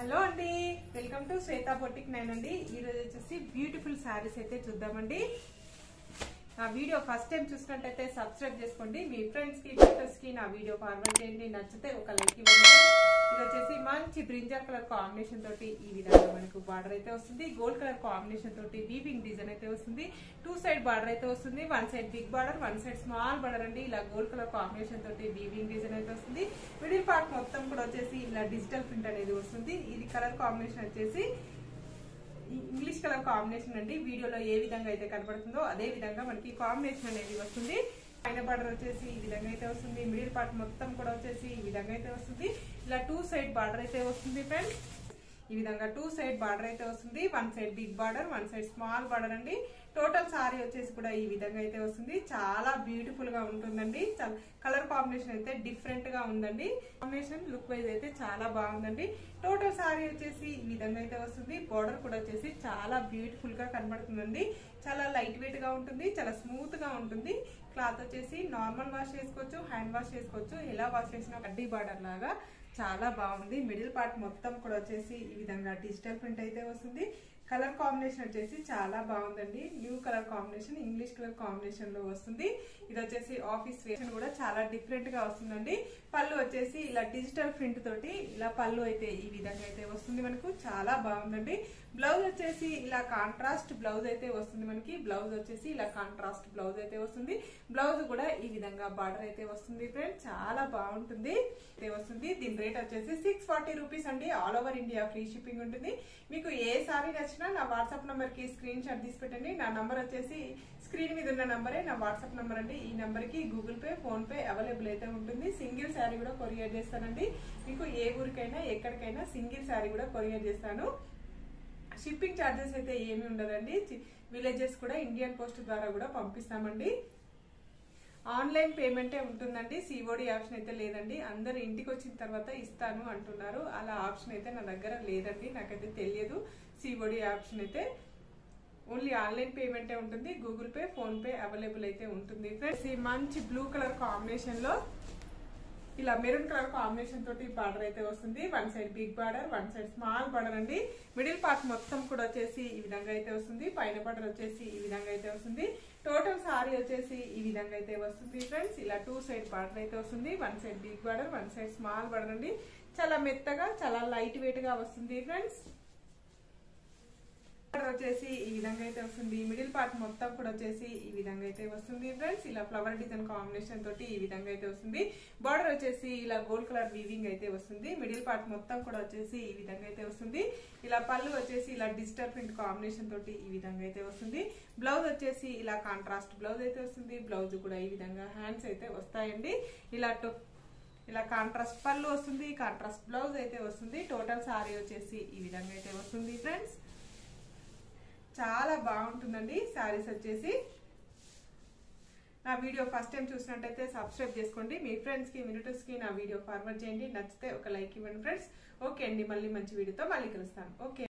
Hello అండి, welcome to Shweta boutique 9 అండి. ఈ రోజు వచ్చేసి బ్యూటిఫుల్ శారీస్ అయితే చూద్దామండి. నా వీడియో ఫస్ట్ టైం చూసినట్టయితే సబ్స్క్రైబ్ చేసుకోండి. మీ ఫ్రెండ్స్ కి రిలేటివ్స్ కి నా వీడియో ఫార్వర్డ్ చేయండి. నచ్చితే ఒక లైక్ ఇవ్వండి. ఇది వచ్చేసి మంచి బ్రింజల్ కలర్ కాంబినేషన్ తోటి ఈ విధంగా మనకు బార్డర్ అయితే వస్తుంది. గోల్డ్ కలర్ కాంబినేషన్ తోటి వీవింగ్ డిజైన్ అయితే వస్తుంది. 2 సైడ్ బార్డర్ అయితే వస్తుంది. 1 side big border, 1 side small border అండి. ఇలా గోల్డ్ కలర్ కాంబినేషన్ తోటి వీవింగ్ డిజైన్ అయితే వస్తుంది. మిడిల్ పార్ట్ మొత్తం కూడా వచ్చేసి ఇలా డిజిటల్ ప్రింట్ అనేది వస్తుంది. ఇది కలర్ కాంబినేషన్ వచ్చేసి ఇంగ్లీష్ కలర్ కాంబినేషన్ అండి. వీడియోలో ఏ విధంగా అయితే కనబడుతుందో అదే విధంగా మనకి కాంబినేషన్ అనేది వస్తుంది. పైన బార్డర్ వచ్చేసి ఈ విధంగా అయితే వస్తుంది. మిడిల్ పార్ట్ మొత్తం కూడా వచ్చేసి ఈ విధంగా అయితే వస్తుంది. ఇలా 2 సైడ్ బార్డర్ అయితే వస్తుంది ఫ్రెండ్స్. ఈ విధంగా 2 సైడ్ బార్డర్ అయితే వస్తుంది. 1 side big border, 1 side small border అండి. టోటల్ సారీ వచ్చేసి కూడా ఈ విధంగా అయితే వస్తుంది. చాలా బ్యూటిఫుల్ గా ఉంటుందండి. కలర్ కాంబినేషన్ అయితే డిఫరెంట్ గా ఉందండి. కాంబినేషన్ లుక్ వైజ్ అయితే చాలా బాగుందండి. టోటల్ సారీ వచ్చేసి ఈ విధంగా అయితే వస్తుంది. బోర్డర్ కూడా వచ్చేసి చాలా బ్యూటిఫుల్ గా కనబడుతుందండి. చాలా లైట్ వెయిట్ గా ఉంటుంది, చాలా స్మూత్ గా ఉంటుంది. క్లాత్ వచ్చేసి నార్మల్ వాష్ చేసుకోవచ్చు, హ్యాండ్ వాష్ చేసుకోవచ్చు. ఎలా వాష్ చేసినా కడ్డీ బార్డర్ లాగా చాలా బాగుంది. మిడిల్ పార్ట్ మొత్తం కూడా వచ్చేసి ఈ విధంగా డిజిటల్ ప్రింట్ అయితే వస్తుంది. కలర్ కాంబినేషన్ వచ్చేసి చాలా బాగుందండి. New colour combination, English colour combination లో వస్తుంది. ఇది వచ్చేసి ఆఫీస్ వేర్ కూడా చాలా డిఫరెంట్ గా వస్తుందండి. పళ్ళు వచ్చేసి ఇలా డిజిటల్ ప్రింట్ తోటి ఇలా పళ్ళు అయితే ఈ విధంగా అయితే వస్తుంది. మనకు చాలా బాగుందండి. బ్లౌజ్ వచ్చేసి ఇలా కాంట్రాస్ట్ బ్లౌజ్ అయితే వస్తుంది. మనకి బ్లౌజ్ వచ్చేసి ఇలా కాంట్రాస్ట్ బ్లౌజ్ అయితే వస్తుంది. బ్లౌజ్ కూడా ఈ విధంగా బార్డర్ అయితే వస్తుంది ఫ్రెండ్స్. చాలా బాగుంటుంది అయితే వస్తుంది. దీని రేట్ వచ్చేసి 640 రూపీస్ అండి. All over India free shipping ఉంటుంది. మీకు ఏ సారీ నచ్చినా నా వాట్సాప్ నంబర్ కి స్క్రీన్ షాట్ తీసి పెట్టండి. నా నంబర్ వచ్చేసి స్క్రీన్ మీద ఉన్న నంబరే నా వాట్సాప్ నంబర్ అండి. ఈ నంబర్ కి Google pay, phone pay available అయితే ఉంటుంది. సింగిల్ శారీ కూడా కొరియర్ చేస్తానండి. మీకు ఏ ఊరికైనా ఎక్కడికైనా సింగిల్ శారీ కూడా కొరియర్ చేస్తాను. షిప్పింగ్ ఛార్జెస్ అయితే ఏమి ఉండదండి. విలేజెస్ కూడా ఇండియన్ పోస్ట్ ద్వారా కూడా పంపిస్తామండి. ఆన్లైన్ పేమెంటే ఉంటుందండి. సిఓడి ఆప్షన్ అయితే లేదండి. అందరు ఇంటికి వచ్చిన తర్వాత ఇస్తాను అంటున్నారు. అలా ఆప్షన్ అయితే నా దగ్గర లేదండి. నాకైతే తెలియదు సిఓడి ఆప్షన్ అయితే. ఓన్లీ ఆన్లైన్ పేమెంటే ఉంటుంది. Google pay, phone pay available అయితే ఉంటుంది ఫ్రెండ్స్. ఈ మంచి బ్లూ కలర్ కాంబినేషన్ లో ఇలా మెరూన్ కలర్ కాంబినేషన్ తోటి బార్డర్ అయితే వస్తుంది. 1 side big border, 1 side small border అండి. మిడిల్ పార్ట్ మొత్తం కూడా వచ్చేసి ఈ విధంగా అయితే వస్తుంది. పైన బార్డర్ వచ్చేసి ఈ విధంగా అయితే వస్తుంది. టోటల్ సారీ వచ్చేసి ఈ విధంగా అయితే వస్తుంది ఫ్రెండ్స్. ఇలా 2 సైడ్ బార్డర్ అయితే వస్తుంది. 1 side big border, 1 side small border అండి. చాలా మెత్తగా, చాలా లైట్ వెయిట్ గా వస్తుంది ఫ్రెండ్స్. వచ్చేసి ఈ విధంగా అయితే వస్తుంది. మిడిల్ పార్ట్ మొత్తం కూడా వచ్చేసి ఈ విధంగా అయితే వస్తుంది ఫ్రెండ్స్. ఇలా ఫ్లవర్ డిజైన్ కాంబినేషన్ తోటి ఈ విధంగా అయితే వస్తుంది. బార్డర్ వచ్చేసి ఇలా గోల్డ్ కలర్ వీవింగ్ అయితే వస్తుంది. మిడిల్ పార్ట్ మొత్తం కూడా వచ్చేసి ఈ విధంగా అయితే వస్తుంది. ఇలా పళ్ళు వచ్చేసి ఇలా డిజిటల్ ప్రింట్ కాంబినేషన్ తోటి ఈ విధంగా అయితే వస్తుంది. బ్లౌజ్ వచ్చేసి ఇలా కాంట్రాస్ట్ బ్లౌజ్ అయితే వస్తుంది. బ్లౌజ్ కూడా ఈ విధంగా హ్యాండ్స్ అయితే వస్తాయండి. ఇలా కాంట్రాస్ట్ పళ్ళు వస్తుంది, కాంట్రాస్ట్ బ్లౌజ్ అయితే వస్తుంది. టోటల్ సారీ వచ్చేసి ఈ విధంగా అయితే వస్తుంది ఫ్రెండ్స్. చాలా బాగుంటుందండి శారీస్ వచ్చేసి. నా వీడియో ఫస్ట్ టైం చూసినట్టయితే సబ్స్క్రైబ్ చేసుకోండి. మీ ఫ్రెండ్స్ కి, రిలేటివ్స్ కి నా వీడియో ఫార్వర్డ్ చేయండి. నచ్చితే ఒక లైక్ ఇవ్వండి ఫ్రెండ్స్. ఓకే అండి, మళ్ళీ మంచి వీడియోతో మళ్ళీ కలుస్తాను. ఓకే.